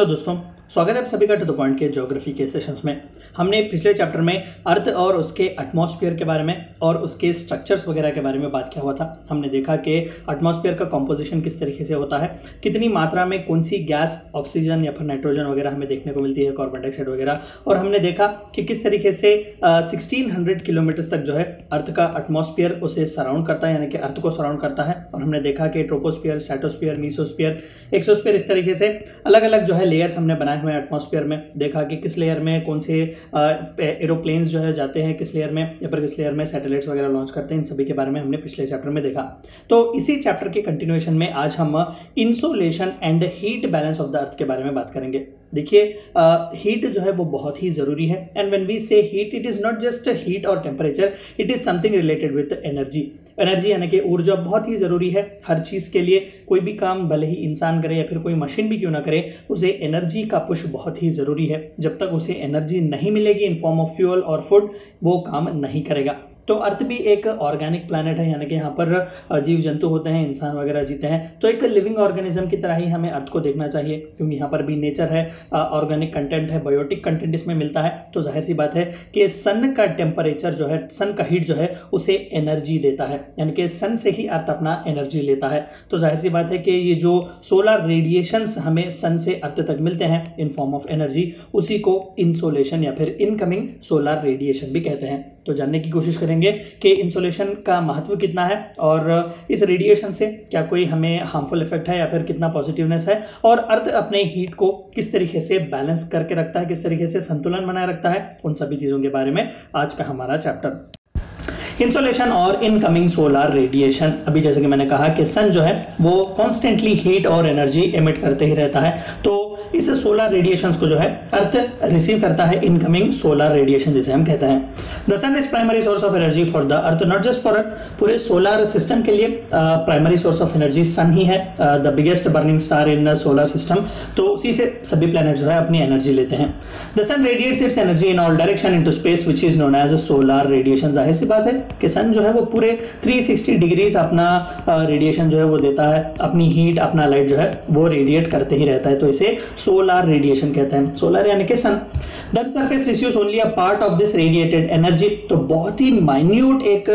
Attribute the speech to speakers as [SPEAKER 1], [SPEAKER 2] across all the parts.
[SPEAKER 1] Hello दोस्तों, स्वागत है आप सभी का टू द पॉइंट के ज्योग्राफी के सेशंस में। हमने पिछले चैप्टर में अर्थ और उसके एटमॉस्फेयर के बारे में और उसके स्ट्रक्चर्स वगैरह के बारे में बात किया हुआ था। हमने देखा कि एटमॉस्फेयर का कॉम्पोजिशन किस तरीके से होता है, कितनी मात्रा में कौन सी गैस, ऑक्सीजन या फिर नाइट्रोजन वगैरह हमें देखने को मिलती है, कार्बन डाइऑक्साइड वगैरह। और हमने देखा कि किस तरीके से 1600 किलोमीटर तक जो है अर्थ का एटमॉस्फेयर उसे सराउंड करता है, यानी कि अर्थ को सराउंड करता है। और हमने देखा कि ट्रोपोस्फीयर, स्ट्रेटोस्फीयर, मीसोस्फीयर, एक्सोस्फीयर, इस तरीके से अलग अलग जो है लेयर्स हमने बनाए हुए एटमॉस्फेयर में। देखा कि किस लेयर में कौन से एरोप्लेन्स जो है जाते हैं, किस लेयर में या फिर किस लेयर में सैटेलाइट्स वगैरह लॉन्च करते हैं, इन सभी के बारे में हमने पिछले चैप्टर में देखा। तो इसी चैप्टर के कंटिन्यूएशन में आज हम insolation and heat balance of the अर्थ के बारे में बात करेंगे। देखिए, हीट जो है वो बहुत ही जरूरी है। And when we say heat, it is not just heat और temperature, it is something related with energy. Energy यानी कि ऊर्जा बहुत ही ज़रूरी है हर चीज़ के लिए। कोई भी काम भले ही इंसान करे या फिर कोई मशीन भी क्यों ना करे, उसे एनर्जी का पुश बहुत ही ज़रूरी है। जब तक उसे एनर्जी नहीं मिलेगी इन फॉर्म ऑफ फ्यूल और फूड, वो काम नहीं करेगा। तो अर्थ भी एक ऑर्गेनिक प्लैनेट है, यानी कि यहाँ पर जीव जंतु होते हैं, इंसान वगैरह जीते हैं। तो एक लिविंग ऑर्गेनिज्म की तरह ही हमें अर्थ को देखना चाहिए, क्योंकि यहाँ पर भी नेचर है, ऑर्गेनिक कंटेंट है, बायोटिक कंटेंट इसमें मिलता है। तो जाहिर सी बात है कि सन का टेम्परेचर जो है, सन का हीट जो है, उसे एनर्जी देता है, यानी कि सन से ही अर्थ अपना एनर्जी लेता है। तो जाहिर सी बात है कि ये जो सोलर रेडिएशंस हमें सन से अर्थ तक मिलते हैं इन फॉर्म ऑफ एनर्जी, उसी को इंसोलेशन या फिर इनकमिंग सोलर रेडिएशन भी कहते हैं। तो जानने की कोशिश करेंगे कि इंसोलेशन का महत्व कितना है और इस रेडिएशन से क्या कोई हमें हार्मफुल इफेक्ट है या फिर कितना पॉजिटिवनेस है, और अर्थ अपने हीट को किस तरीके से बैलेंस करके रखता है, किस तरीके से संतुलन बनाए रखता है, उन सभी चीज़ों के बारे में आज का हमारा चैप्टर। इंसोलेशन और इनकमिंग सोलर रेडिएशन। अभी जैसे कि मैंने कहा कि सन जो है वो कॉन्स्टेंटली हीट और एनर्जी एमिट करते ही रहता है। तो इस सोलर रेडिएशंस को जो है अर्थ रिसीव करता है, इनकमिंग सोलर रेडिएशन जिसे हम कहते हैं। The sun is primary source of energy for the earth, not just for earth, पूरे सोलर सिस्टम के लिए primary source of energy sun ही है, the biggest burning star in solar system. तो उसी से सभी प्लैनेट जो है अपनी एनर्जी लेते हैं। The sun radiates its energy in all direction into space which is known as solar radiation. जाहिर सी बात है कि सन जो है वो पूरे 360 डिग्रीज अपना रेडिएशन जो है वो देता है, अपनी हीट, अपना लाइट जो है वो रेडिएट करते ही रहता है। तो इसे सोलर रेडिएशन कहते हैं। सोलर यानी कि sun. The surface receives only a part of this radiated energy. तो बहुत ही माइन्यूट एक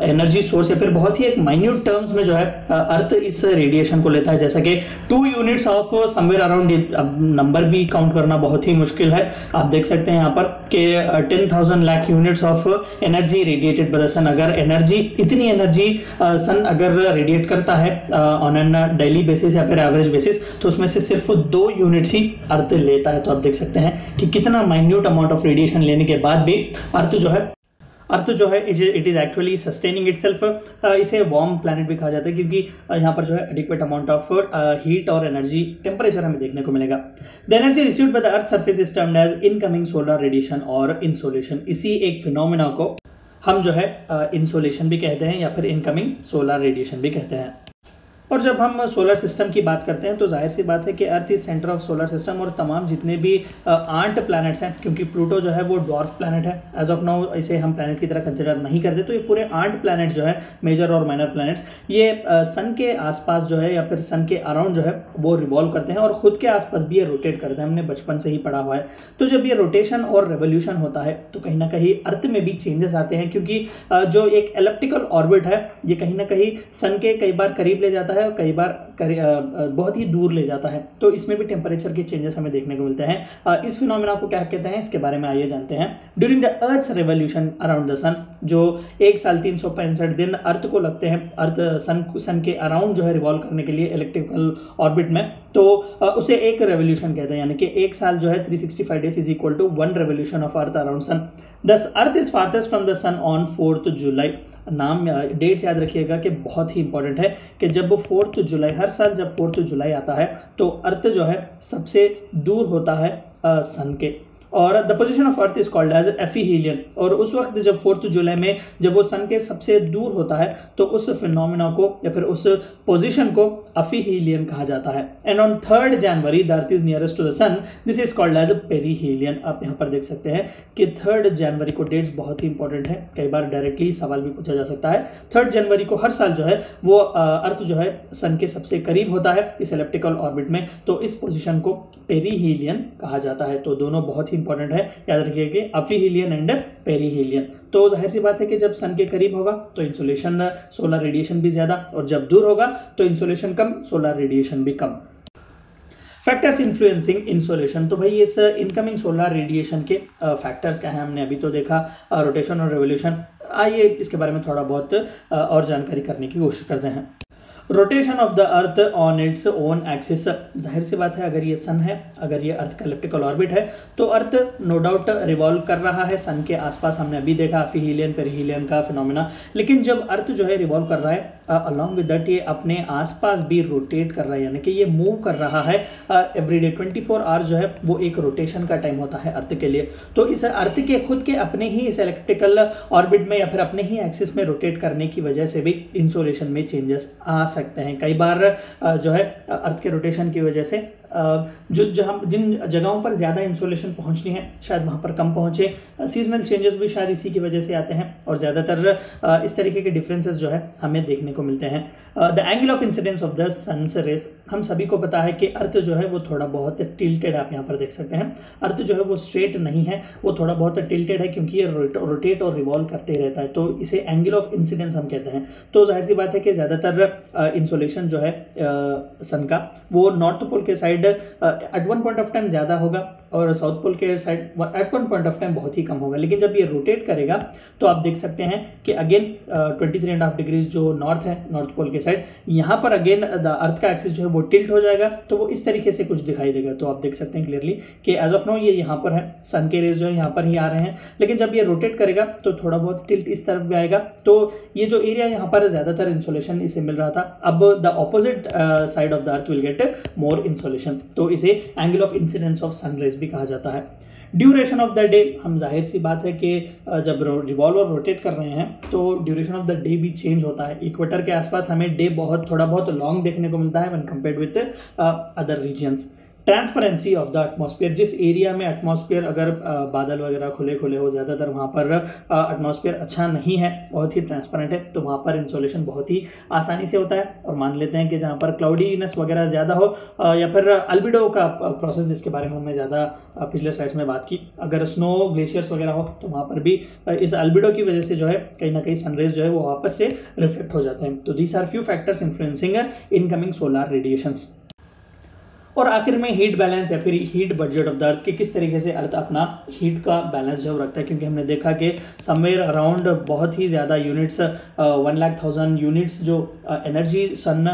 [SPEAKER 1] एनर्जी सोर्स या फिर बहुत ही एक माइन्यूट टर्म्स में जो है अर्थ इस रेडिएशन को लेता है। जैसा कि 2 यूनिट्स ऑफ समवेयर अराउंड, अब नंबर भी काउंट करना बहुत ही मुश्किल है। आप देख सकते हैं यहाँ पर कि 10,000 lakh units of energy radiated by the sun. अगर एनर्जी, इतनी एनर्जी सन अगर रेडिएट करता है ऑन एन डेली बेसिस या फिर एवरेज बेसिस, तो उसमें से सिर्फ 2 यूनिट्स ही अर्थ लेता है। तो आप देख सकते हैं कि कितना माइन्यूट अमाउंट ऑफ रेडिएशन लेने के बाद भी अर्थ जो है it is actually sustaining itself. इसे वार्म प्लैनेट भी कहा जाता है, क्योंकि यहाँ पर जो है एडिक्वेट अमाउंट ऑफ हीट और एनर्जी, टेम्परेचर हमें देखने को मिलेगा। The energy received by the earth surface is termed as incoming solar radiation और इंसोलेशन। इसी एक फिनोमेना को हम जो है इंसोलेशन भी कहते हैं या फिर इनकमिंग सोलर रेडिएशन भी कहते हैं। और जब हम सोलर सिस्टम की बात करते हैं तो जाहिर सी बात है कि earth is centre of solar system, और तमाम जितने भी 8 प्लैनेट्स हैं, क्योंकि प्लूटो जो है वो डॉर्फ प्लैनेट है, एज ऑफ नाउ इसे हम प्लैनेट की तरह कंसिडर नहीं करते। तो ये पूरे 8 प्लैनेट जो है, मेजर और माइनर प्लैनेट्स, ये सन के आसपास जो है या फिर सन के अराउंड जो है वो रिवॉल्व करते हैं और खुद के आसपास भी ये रोटेट करते हैं। हमने बचपन से ही पढ़ा हुआ है। तो जब ये रोटेशन और रेवोल्यूशन होता है तो कहीं ना कहीं अर्थ में भी चेंजेस आते हैं, क्योंकि जो एक एलिप्टिकल ऑर्बिट है ये कहीं ना कहीं सन के कई बार करीब ले जाता है और कई बार बहुत ही दूर ले जाता है। तो इसमें भी टेम्परेचर के चेंजेस हमें देखने को मिलते हैं। इस फिनोमेना को क्या कहते हैं, इसके बारे में आइए जानते हैं। During the earth's revolution around the sun, जो 1 साल 365 दिन अर्थ को लगते हैं, अर्थ सन के अराउंड जो है रिवॉल्व करने के लिए इलेक्ट्रिकल ऑर्बिट में, तो उसे एक रेवोल्यूशन कहते हैं। यानी कि 1 साल जो है 365 days is equal to 1 revolution of earth around sun. This earth is farthest from the sun on 4 July. नाम, डेट्स याद रखिएगा कि बहुत ही इंपॉर्टेंट है कि जब 4 जुलाई, हर साल जब 4 जुलाई आता है तो अर्थ जो है सबसे दूर होता है सन के। और the position of earth is called as aphelion. और उस वक्त जब 4 जुलाई में जब वो सन के सबसे दूर होता है तो उस फिनोमिना को या फिर उस पोजीशन को एफीहीलियन कहा जाता है। And on 3 January the earth is nearest to the sun, this is called as perihelion. आप यहाँ पर देख सकते हैं कि 3 जनवरी को डेट्स बहुत ही इंपॉर्टेंट है, कई बार डायरेक्टली सवाल भी पूछा जा सकता है। 3 जनवरी को हर साल जो है वो अर्थ जो है सन के सबसे करीब होता है इस एलिप्टिकल ऑर्बिट में, तो इस पोजीशन को पेरीहीलियन कहा जाता है। तो दोनों बहुत ही इंपॉर्टेंट है, याद रखिए कि एफीहीलियन एंड पेरीहीलियन। तो जाहिर सी बात है कि जब सन के करीब होगा तो इंसोलेशन सोलर रेडिएशन भी ज़्यादा, और जब दूर होगा तो इंसोलेशन कम, सोलर रेडिएशन भी कम। फैक्टर्स इन्फ्लुएंसिंग इंसोलेशन, तो भाई इस इनकमिंग सोलर रेडिएशन के फैक्टर्स क्या हैं हमने अभी तो देखा, रोटेशन और रेवोल्यूशन। आइए इसके बारे में थोड़ा बहुत और जानकारी करने की कोशिश करते हैं। Rotation of the earth on its own axis, जाहिर सी बात है अगर ये सन है, अगर ये अर्थ का एलिप्टिकल ऑर्बिट है तो अर्थ नो डाउट रिवॉल्व कर रहा है सन के आसपास। हमने अभी देखा एफीहीलियन पेरीहीलियन का फिनोमेना, लेकिन जब अर्थ जो है रिवॉल्व कर रहा है अलॉन्ग विद दैट ये अपने आसपास भी रोटेट कर रहा है, यानी कि ये मूव कर रहा है एवरीडे। 24 आवर जो है वो एक रोटेशन का टाइम होता है अर्थ के लिए। तो इस अर्थ के खुद के अपने ही इस एलिप्टिकल ऑर्बिट में या फिर अपने ही एक्सिस में रोटेट करने की वजह से भी इंसोलेशन में चेंजेस आ सकते हैं। कई बार जो है अर्थ के रोटेशन की वजह से जिन जगहों पर ज़्यादा इंसोलेशन पहुंचनी है शायद वहाँ पर कम पहुँचे। सीजनल चेंजेस भी शायद इसी की वजह से आते हैं और ज़्यादातर इस तरीके के डिफरेंसेस जो है हमें देखने को मिलते हैं। The angle of incidence of the sun's rays, हम सभी को पता है कि अर्थ जो है वो थोड़ा बहुत टिल्टेड, आप यहाँ पर देख सकते हैं अर्थ जो है वो स्ट्रेट नहीं है, वो थोड़ा बहुत टिल्टेड है क्योंकि ये रोटेट और रिवॉल्व करते रहता है, तो इसे एंगल ऑफ इंसिडेंस हम कहते हैं। तो जाहिर सी बात है कि ज़्यादातर इंसोलेशन जो है सन का वो नॉर्थ पोल के side at one point of time ज़्यादा होगा और साउथ पोल के side at one point of time बहुत ही कम होगा। लेकिन जब ये रोटेट करेगा तो आप देख सकते हैं कि अगेन 23.5 डिग्रीज जो नॉर्थ है, नॉर्थ पोल के साइड, यहाँ पर अगेन द अर्थ का एक्सिस जो है वो टिल्ट हो जाएगा, तो वो इस तरीके से कुछ दिखाई देगा। तो आप देख सकते हैं क्लियरली कि एज ऑफ नाउ ये यहाँ पर है, सन के रेज जो है यहाँ पर ही आ रहे हैं, लेकिन जब ये रोटेट करेगा तो थोड़ा बहुत टिल्ट इस तरफ भी आएगा। तो ये जो एरिया यहाँ पर ज़्यादातर इंसोलेशन इसे मिल रहा था, अब the opposite side of the earth will get more insolation, तो इसे angle of incidence of sunrise भी कहा जाता है। ड्यूरेशन ऑफ द डे, हम जाहिर सी बात है कि जब रिवॉल्व और रोटेट कर रहे हैं तो ड्यूरेशन ऑफ द डे भी चेंज होता है। इक्वेटर के आसपास हमें डे थोड़ा बहुत लॉन्ग देखने को मिलता है when compared with other regions. Transparency of the atmosphere, जिस एरिया में एटमॉस्फेयर अगर बादल वगैरह खुले खुले हो, ज़्यादातर वहाँ पर एटमॉस्फेयर अच्छा नहीं है, बहुत ही ट्रांसपेरेंट है, तो वहाँ पर इंसोलेशन बहुत ही आसानी से होता है। और मान लेते हैं कि जहाँ पर क्लाउडीनेस वगैरह ज़्यादा हो या फिर अल्बिडो का प्रोसेस जिसके बारे में हमने ज़्यादा पिछले स्लाइड्स में बात की, अगर स्नो ग्लेशियर्स वगैरह हो तो वहाँ पर भी इस अल्बिडो की वजह से जो है कहीं ना कहीं सनरेज जो है वो वापस से रिफ्लेक्ट हो जाते हैं। तो these are few factors influencing incoming solar radiations. और आखिर में हीट बैलेंस या फिर heat budget of the earth, कि किस तरीके से अर्थ अपना हीट का बैलेंस जो रखता है, क्योंकि हमने देखा कि समवेयर अराउंड बहुत ही ज़्यादा यूनिट्स 1,00,000 यूनिट्स जो एनर्जी सन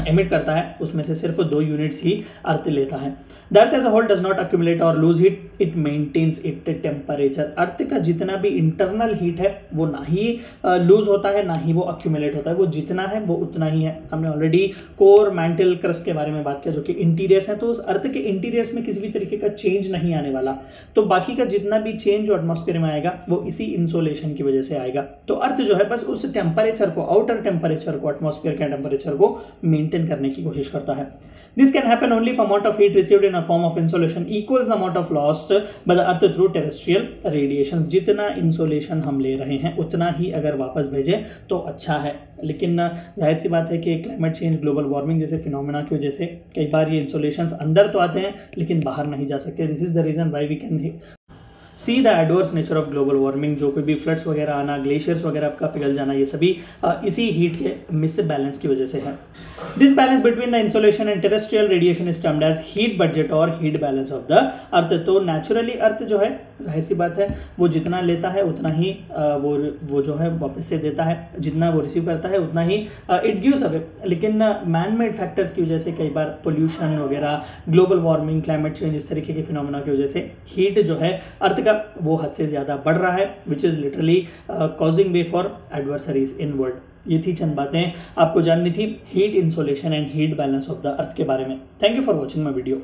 [SPEAKER 1] एमिट करता है उसमें से सिर्फ 2 यूनिट्स ही अर्थ लेता है। The earth as a whole does not accumulate और lose heat, it maintains it temperature. Earth का जितना भी इंटरनल हीट है वो ना ही लूज होता है ना ही वो अक्यूमुलेट होता है, वो जितना है वो उतना ही है। हमने ऑलरेडी कोर मैंटल क्रस्ट के बारे में बात किया जो कि इंटीरियर्स हैं, तो उस अर्थ के इंटीरियर्स में किसी भी तरीके का चेंज नहीं आने वाला, तो बाकी का जितना भी चेंज जो एटमॉस्फेयर में आएगा वो इसी इंसोलेशन की वजह से आएगा। तो अर्थ जो है बस उस टेम्परेचर को, आउटर टेम्परेचर को, एटमॉस्फेयर के टेम्परेचर को मेंटेन करने की कोशिश करता है। This can happen only if amount of heat received in a form of insolation equals the amount of lost by the earth through terrestrial radiation. जितना इंसोलेशन हम ले रहे हैं उतना ही अगर वापस भेजें तो अच्छा है, लेकिन जाहिर सी बात है कि क्लाइमेट चेंज, ग्लोबल वार्मिंग जैसे फिनोमेना की वजह से कई बार ये इंसोलेशंस अंदर तो आते हैं लेकिन बाहर नहीं जा सकते। This is the reason why we can see the adverse nature of global warming. जो कोई भी फ्लड्स वगैरह आना, ग्लेशियर्स वगैरह आपका पिघल जाना, ये सभी इसी हीट के मिस बैलेंस की वजह से है। This balance between the insolation and terrestrial radiation is termed as heat budget और heat balance of the earth. तो नेचुरली अर्थ जो है जाहिर सी बात है वो जितना लेता है उतना ही वो जो है वापस से देता है, जितना वो रिसीव करता है उतना ही इट गिव्स अवे। लेकिन मैन मेड फैक्टर्स की वजह से कई बार पोल्यूशन वगैरह, ग्लोबल वार्मिंग, क्लाइमेट चेंज, इस तरीके के फिनोमेना की वजह से हीट जो है अर्थ का वो हद से ज़्यादा बढ़ रहा है, which is literally causing way for adversaries in world. ये थी चंद बातें आपको जाननी थी heat, insolation and heat balance of the अर्थ के बारे में। Thank you for watching my video.